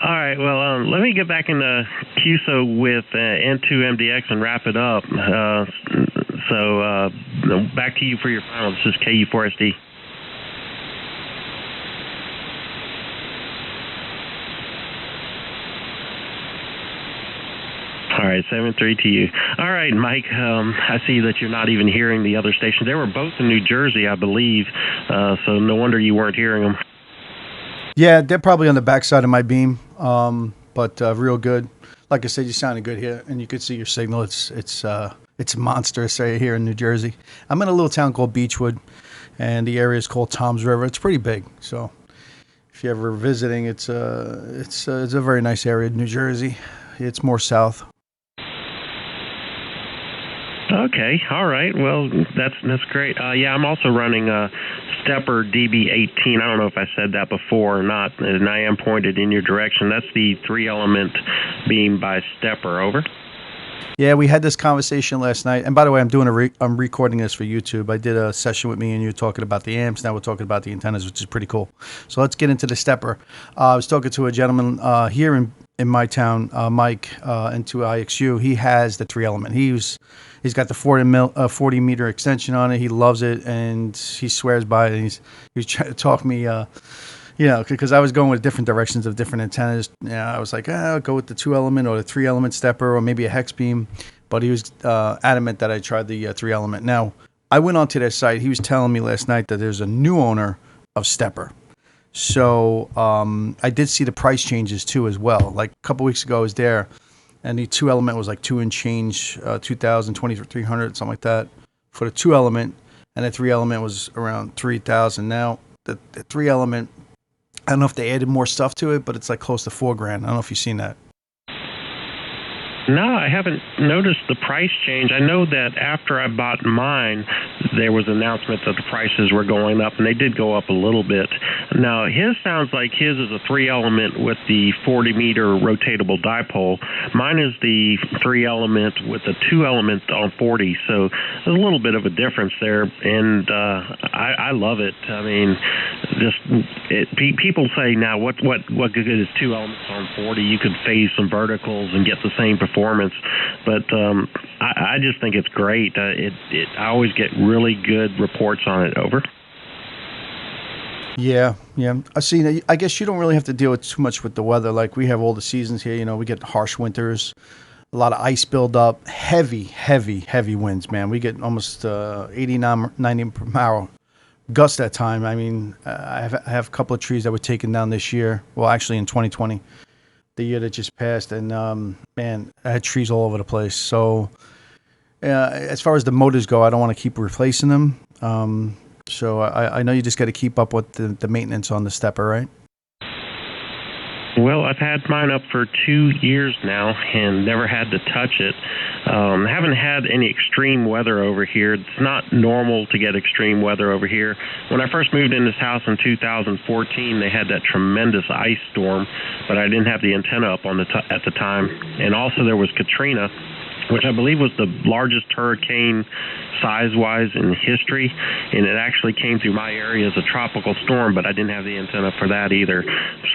All right. Well, let me get back into QSO with N2MDX and wrap it up. So back to you for your final. This is KU4SD. All right, 7-3 to you. All right, Mike, I see that you're not even hearing the other stations. They were both in New Jersey, I believe, so no wonder you weren't hearing them. Yeah, they're probably on the backside of my beam, but real good. Like I said, you sounded good here, and you could see your signal. It's monstrous right here in New Jersey. I'm in a little town called Beechwood, and the area is called Tom's River. It's pretty big, so if you're ever visiting, it's a very nice area in New Jersey. It's more south. Okay, all right. Well, that's great. Yeah, I'm also running a Stepper DB18. I don't know if I said that before or not, and I am pointed in your direction. That's the 3-element beam by Stepper. Over. Yeah, we had this conversation last night. And by the way, I'm recording this for YouTube. I did a session with me and you talking about the amps. Now we're talking about the antennas, which is pretty cool. So let's get into the Stepper. I was talking to a gentleman here in my town, Mike, into IXU. He has the 3-element. He's got the 40 meter extension on it. He loves it and he swears by it. And he was trying to talk me, because I was going with different directions of different antennas. I was like, I'll go with the 2-element or the 3-element Stepper or maybe a hex beam. But he was adamant that I tried the 3-element. Now, I went onto their site. He was telling me last night that there's a new owner of Stepper. So I did see the price changes too as well. Like a couple weeks ago I was there and the 2-element was like 2 and change, 2,000, 2,300, something like that for the 2-element. And the 3-element was around 3,000. Now the 3-element, I don't know if they added more stuff to it, but it's like close to $4,000. I don't know if you've seen that. No, I haven't noticed the price change. I know that after I bought mine, there was an announcement that the prices were going up, and they did go up a little bit. Now, his sounds like his is a 3-element with the 40-meter rotatable dipole. Mine is the 3-element with the 2-element on 40, so there's a little bit of a difference there, and I love it. I mean, people say now, what good is 2 elements on 40? You could phase some verticals and get the same performance, but I just think it's great. I always get really good reports on it. Over. Yeah. I see. I guess you don't really have to deal with too much with the weather. Like we have all the seasons here. We get harsh winters, a lot of ice buildup, heavy winds. Man, we get almost 89, 90 per hour gusts that time. I mean, I have a couple of trees that were taken down this year. Well, actually in 2020. The year that just passed, and man, I had trees all over the place. So as far as the motors go, I don't want to keep replacing them. So I know you just got to keep up with the maintenance on the Stepper, right? Well, I've had mine up for 2 years now and never had to touch it. Haven't had any extreme weather over here. It's not normal to get extreme weather over here. When I first moved in this house in 2014, they had that tremendous ice storm, but I didn't have the antenna up on at the time. And also there was Katrina, which I believe was the largest hurricane size-wise in history, and it actually came through my area as a tropical storm, but I didn't have the antenna for that either.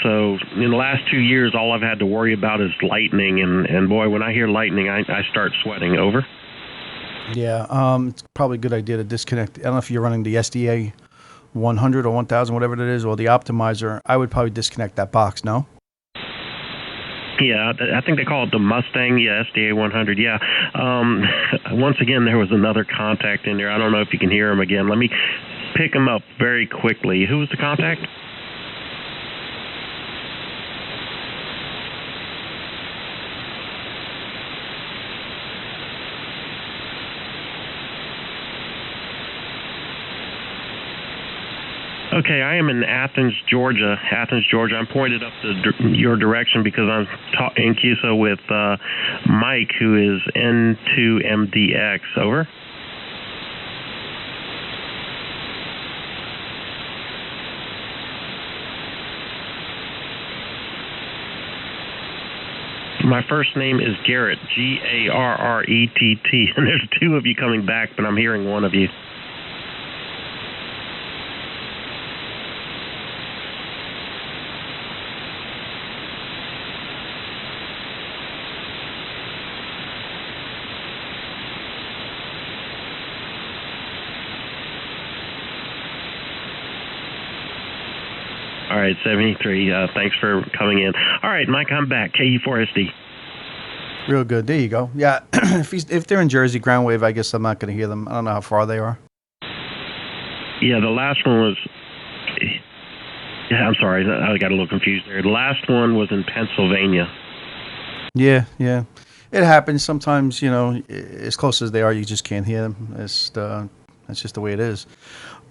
So in the last 2 years, all I've had to worry about is lightning, and boy, when I hear lightning, I start sweating. Over. Yeah, it's probably a good idea to disconnect. I don't know if you're running the SDA 100 or 1000, whatever it is, or the optimizer. I would probably disconnect that box, no? Yeah, I think they call it the Mustang. Yeah, SDA 100. Yeah. Once again, there was another contact in there. I don't know if you can hear him again. Let me pick him up very quickly. Who was the contact? Okay, I am in Athens, Georgia. I'm pointed up your direction because I'm in QSO with Mike, who is N2MDX. Over. My first name is Garrett, Garrett, and there's 2 of you coming back, but I'm hearing one of you. All right, 73. Thanks for coming in. All right, Mike, I'm back. KU4SD. Real good. There you go. Yeah, if they're in Jersey, ground wave, I guess I'm not going to hear them. I don't know how far they are. Yeah, the last one was. Yeah, I'm sorry, I got a little confused there. The last one was in Pennsylvania. Yeah, yeah. It happens sometimes. As close as they are, you just can't hear them. That's just the way it is.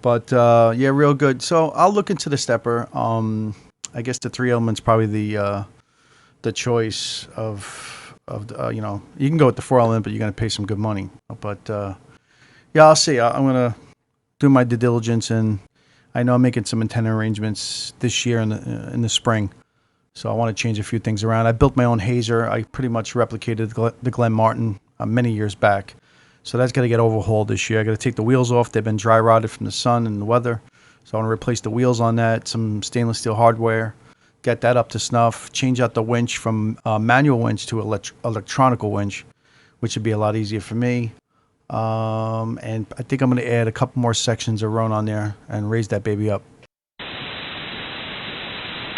But yeah, real good. So I'll look into the stepper. I guess the 3 element's probably the choice of you can go with the 4 element, but you're gonna pay some good money. But yeah, I'll see. I'm gonna do my due diligence, and I know I'm making some antenna arrangements this year in the spring. So I want to change a few things around. I built my own hazer. I pretty much replicated the Glen Martin many years back. So that's got to get overhauled this year. I got to take the wheels off. They've been dry rotted from the sun and the weather. So I want to replace the wheels on that, some stainless steel hardware, get that up to snuff, change out the winch from manual winch to electronical winch, which would be a lot easier for me. And I think I'm going to add a couple more sections of Roan on there and raise that baby up.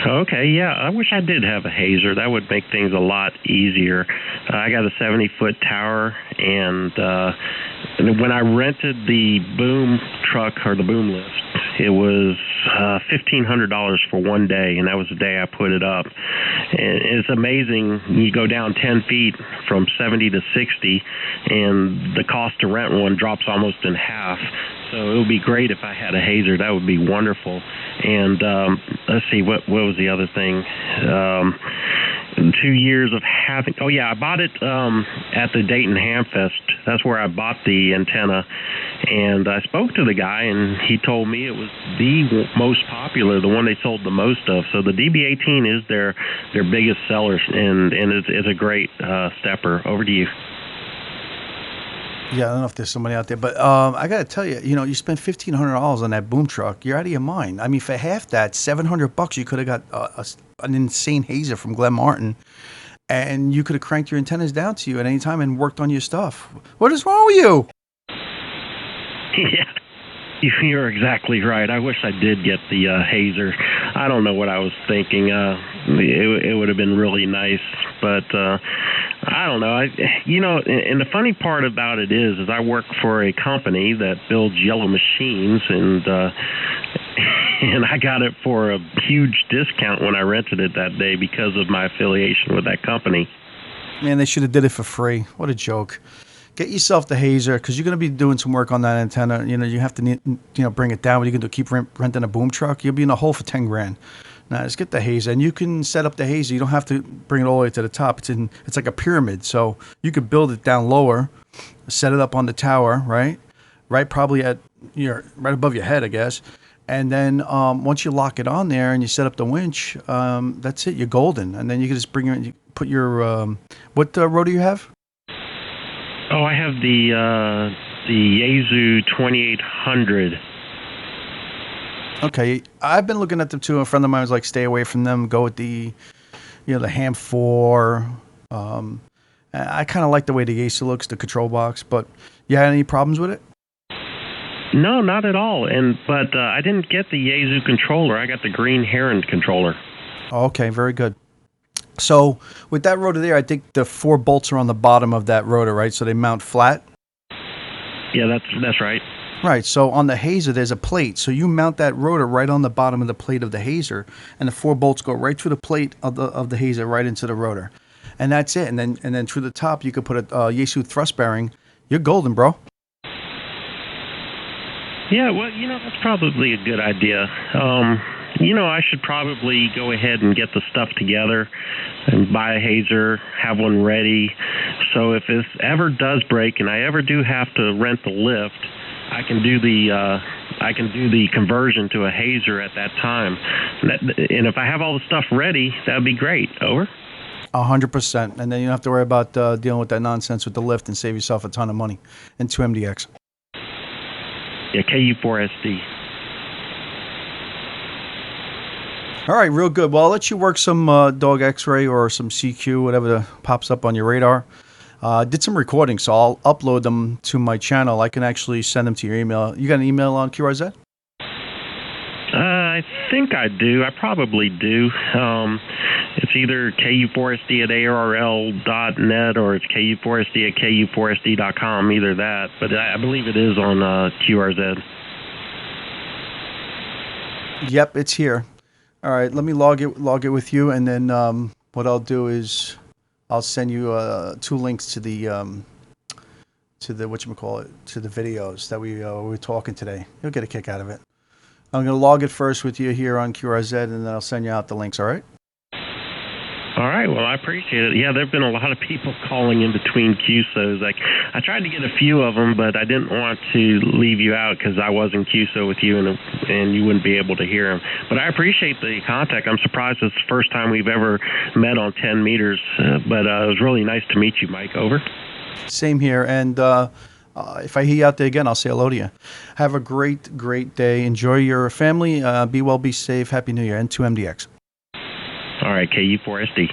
Okay, yeah, I wish I did have a hazer. That would make things a lot easier. I got a 70-foot tower, and when I rented the boom truck or the boom lift, it was $1,500 for one day, and that was the day I put it up. And it's amazing. You go down 10 feet from 70 to 60, and the cost to rent one drops almost in half. So it would be great if I had a hazer. That would be wonderful. And let's see, what was the other thing? 2 years of having. Oh yeah, I bought it at the Dayton Hamfest. That's where I bought the antenna. And I spoke to the guy, and he told me it was the most popular, the one they sold the most of. So the DB18 is their biggest seller, and it's a great stepper. Over to you. Yeah, I don't know if there's somebody out there, but I got to tell you, you spent $1,500 on that boom truck. You're out of your mind. I mean, for half that, $700, you could have got an insane hazer from Glen Martin, and you could have cranked your antennas down to you at any time and worked on your stuff. What is wrong with you? Yeah, you're exactly right. I wish I did get the hazer. I don't know what I was thinking. It would have been really nice, but I don't know. And the funny part about it is I work for a company that builds yellow machines, and I got it for a huge discount when I rented it that day because of my affiliation with that company. Man, they should have did it for free. What a joke. Get yourself the hazer, because you're going to be doing some work on that antenna. You have to bring it down. What are you going to do? Keep renting a boom truck? You'll be in a hole for 10 grand. Now, just get the hazer, and you can set up the hazer. You don't have to bring it all the way to the top. It's like a pyramid, so you could build it down lower, set it up on the tower, right probably at right above your head, I guess. And then once you lock it on there and you set up the winch, that's it. You're golden. And then you can just bring it. You put your what rotor do you have? Oh, I have the Yaesu 2800. Okay, I've been looking at them too. A friend of mine was like, "Stay away from them. Go with the Ham 4." I kind of like the way the Yaesu looks, the control box. But you had any problems with it? No, not at all. But I didn't get the Yaesu controller. I got the Green Heron controller. Okay, very good. So with that rotor there, I think the 4 bolts are on the bottom of that rotor, right? So they mount flat. Yeah, that's right. Right. So on the hazer, there's a plate. So you mount that rotor right on the bottom of the plate of the hazer, and the 4 bolts go right through the plate of the hazer right into the rotor, and that's it. And then through the top, you could put a Yaesu thrust bearing. You're golden, bro. Yeah, well, that's probably a good idea. I should probably go ahead and get the stuff together and buy a hazer, have one ready. So if this ever does break and I ever do have to rent the lift, I can do the conversion to a hazer at that time. And if I have all the stuff ready, that would be great. Over. 100%. And then you don't have to worry about dealing with that nonsense with the lift and save yourself a ton of money. And 2MDX. Yeah, KU4SD. All right, real good. Well, I'll let you work some dog X-ray or some CQ, whatever pops up on your radar. Did some recordings, so I'll upload them to my channel. I can actually send them to your email. You got an email on QRZ? I I think I do. I probably do. It's either KU4SD at ARRL.net or it's KU4SD at KU4SD.com, either that. But I believe it is on QRZ. Yep, it's here. All right, let me log it with you, and then what I'll do is I'll send you 2 links to the whatchamacallit, to the videos that we were talking today. You'll get a kick out of it. I'm going to log it first with you here on QRZ, and then I'll send you out the links, all right? All right, well, I appreciate it. Yeah, there have been a lot of people calling in between QSOs. Like, I tried to get a few of them, but I didn't want to leave you out because I was in QSO with you, and you wouldn't be able to hear them. But I appreciate the contact. I'm surprised it's the first time we've ever met on 10 meters, but it was really nice to meet you, Mike. Over. Same here, and if I hear you out there again, I'll say hello to you. Have a great, great day. Enjoy your family. Be well, be safe. Happy New Year. N2MDX. All right, KU4SD.